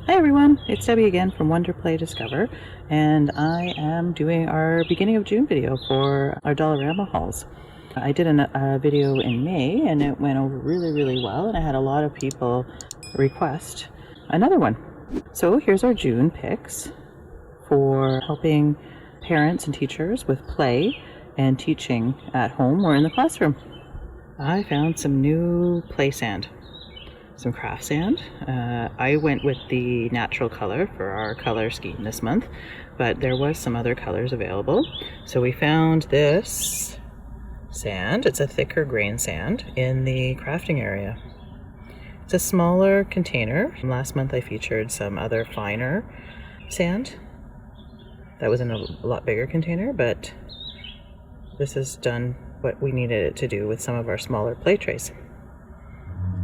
Hi everyone, it's Debbie again from Wonder Play Discover, and I am doing our beginning of June video for our Dollarama hauls. I did a video in May and it went over really well, and I had a lot of people request another one. So here's our June picks for helping parents and teachers with play and teaching at home or in the classroom. I found some new play sand. Some craft sand. I went with the natural color for our color scheme this month, but there was some other colors available. So we found this sand. It's a thicker grain sand in the crafting area. It's a smaller container. Last month I featured some other finer sand that was in a lot bigger container, but this has done what we needed it to do with some of our smaller play trays.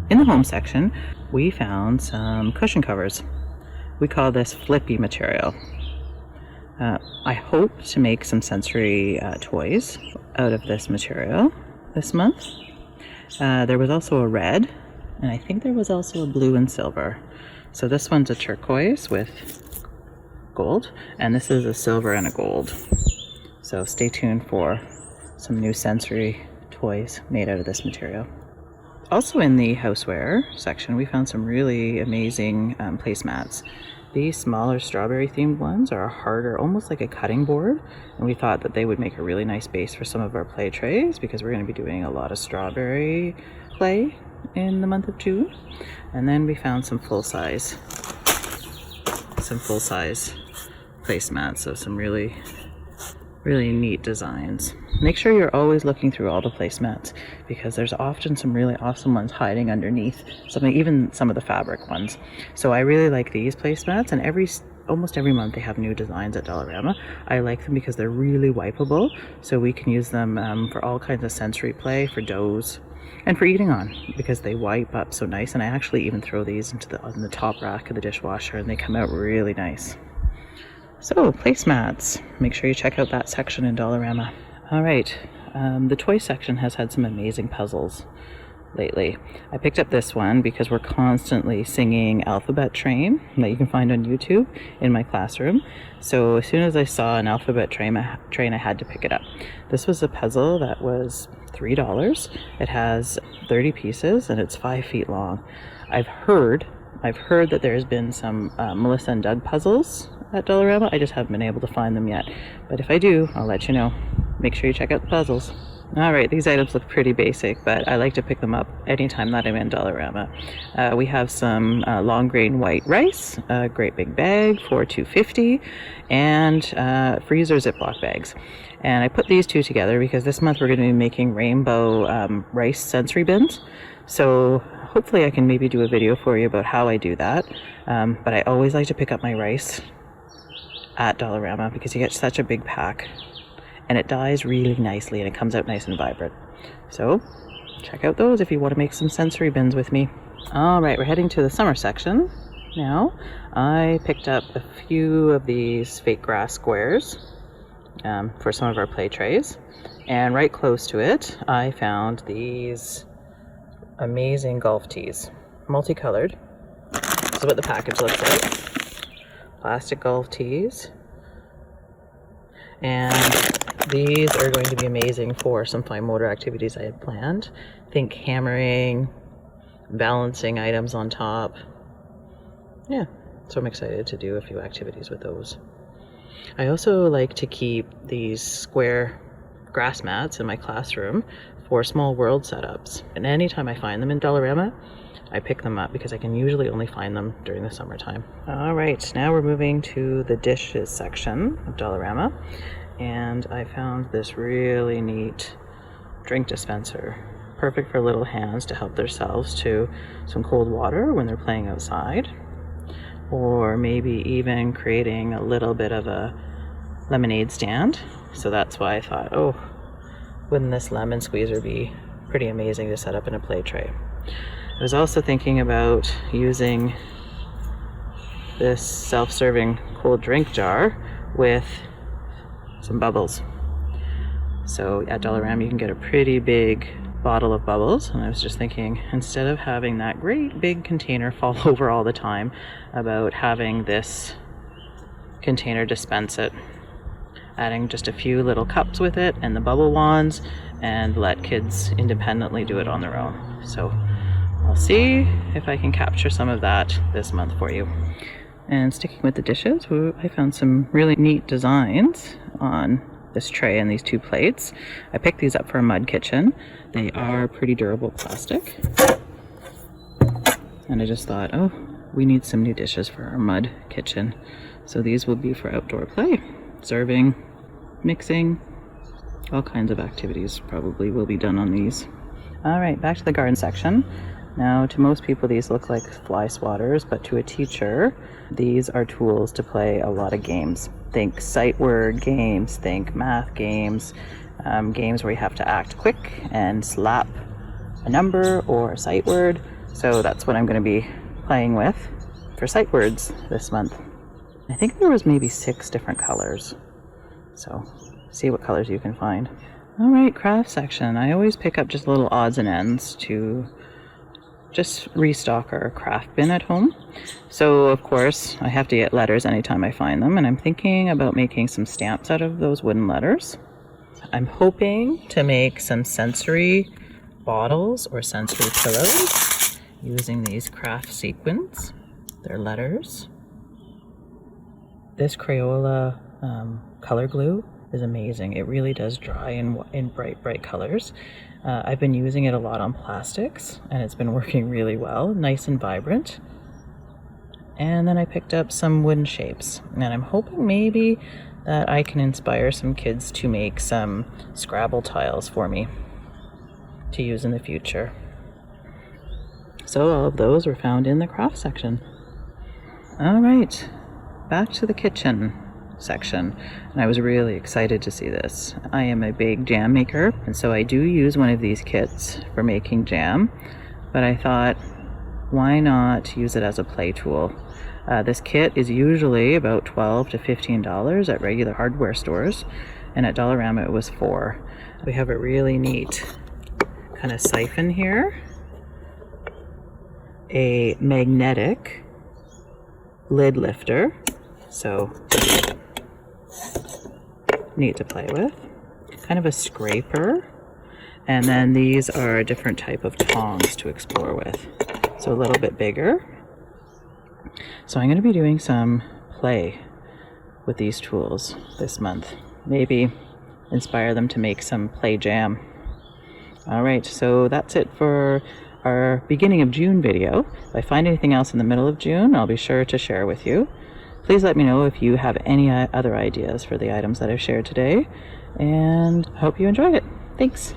In the home section, we found some cushion covers. We call this flippy material. I hope to make some sensory toys out of this material this month. There was also a red, and I think there was also a blue and silver. So this one's a turquoise with gold, and this is a silver and a gold. So stay tuned for some new sensory toys made out of this material. Also in the houseware section, we found some really amazing placemats. These smaller strawberry themed ones are harder, almost like a cutting board, and we thought that they would make a really nice base for some of our play trays because we're going to be doing a lot of strawberry play in the month of June. And then we found some full-size placemats, so some really neat designs. Make sure you're always looking through all the placemats because there's often some really awesome ones hiding underneath something, even some of the fabric ones. So I really like these placemats, and almost every month they have new designs at Dollarama. I like them because they're really wipeable, so we can use them for all kinds of sensory play, for doughs, and for eating on, because they wipe up so nice. And I actually even throw these on the top rack of the dishwasher, and they come out really nice. So, placemats. Make sure you check out that section in Dollarama. Alright, the toy section has had some amazing puzzles lately. I picked up this one because we're constantly singing Alphabet Train that you can find on YouTube in my classroom. So as soon as I saw an alphabet train, I had to pick it up. This was a puzzle that was $3. It has 30 pieces and it's 5 feet long. I've heard that there's been some Melissa and Doug puzzles at Dollarama. I just haven't been able to find them yet. But if I do, I'll let you know. Make sure you check out the puzzles. Alright, these items look pretty basic, but I like to pick them up anytime that I'm in Dollarama. We have some long grain white rice, a great big bag for $2.50, and freezer Ziploc bags. And I put these two together because this month we're going to be making rainbow rice sensory bins. So hopefully I can maybe do a video for you about how I do that. But I always like to pick up my rice at Dollarama because you get such a big pack and it dyes really nicely and it comes out nice and vibrant. So check out those if you want to make some sensory bins with me. Alright, we're heading to the summer section now. I picked up a few of these fake grass squares for some of our play trays, and right close to it I found these amazing golf tees, multicolored. This is what the package looks like. Plastic golf tees, and these are going to be amazing for some fine motor activities I had planned. Think hammering, balancing items on top. Yeah, so I'm excited to do a few activities with those. I also like to keep these square grass mats in my classroom for small world setups. And anytime I find them in Dollarama, I pick them up because I can usually only find them during the summertime. Alright, now we're moving to the dishes section of Dollarama. And I found this really neat drink dispenser. Perfect for little hands to help themselves to some cold water when they're playing outside. Or maybe even creating a little bit of a lemonade stand. So that's why I thought, oh, wouldn't this lemon squeezer be pretty amazing to set up in a play tray? I was also thinking about using this self-serving cold drink jar with some bubbles. So at Dollarama you can get a pretty big bottle of bubbles, and I was just thinking, instead of having that great big container fall over all the time, about having this container dispense it, adding just a few little cups with it and the bubble wands, and let kids independently do it on their own. So I'll see if I can capture some of that this month for you. And sticking with the dishes, I found some really neat designs on this tray and these two plates. I picked these up for a mud kitchen. They are pretty durable plastic. And I just thought, oh, we need some new dishes for our mud kitchen. So these will be for outdoor play, serving, mixing, all kinds of activities probably will be done on these. All right, back to the garden section. Now, to most people, these look like fly swatters, but to a teacher, these are tools to play a lot of games. Think sight word games, think math games, games where you have to act quick and slap a number or a sight word. So that's what I'm going to be playing with for sight words this month. I think there was maybe 6 different colors. So see what colors you can find. All right, craft section. I always pick up just little odds and ends to just restock our craft bin at home. So of course I have to get letters anytime I find them, and I'm thinking about making some stamps out of those wooden letters. I'm hoping to make some sensory bottles or sensory pillows using these craft sequins. They're letters. This Crayola color glue is amazing. It really does dry in bright colors. I've been using it a lot on plastics, and it's been working really well, nice and vibrant. And then I picked up some wooden shapes, and I'm hoping maybe that I can inspire some kids to make some Scrabble tiles for me to use in the future. So all of those were found in the craft section. All right, back to the kitchen section, and I was really excited to see this. I am a big jam maker, and so I do use one of these kits for making jam, but I thought, why not use it as a play tool? This kit is usually about $12 to $15 at regular hardware stores, and at Dollarama it was $4. We have a really neat kind of siphon here, a magnetic lid lifter, so neat to play with, kind of a scraper, and then these are a different type of tongs to explore with, so a little bit bigger. So I'm going to be doing some play with these tools this month, maybe inspire them to make some play jam. All right, so that's it for our beginning of June video. If I find anything else in the middle of June, I'll be sure to share with you. Please let me know if you have any other ideas for the items that I've shared today, and I hope you enjoyed it. Thanks.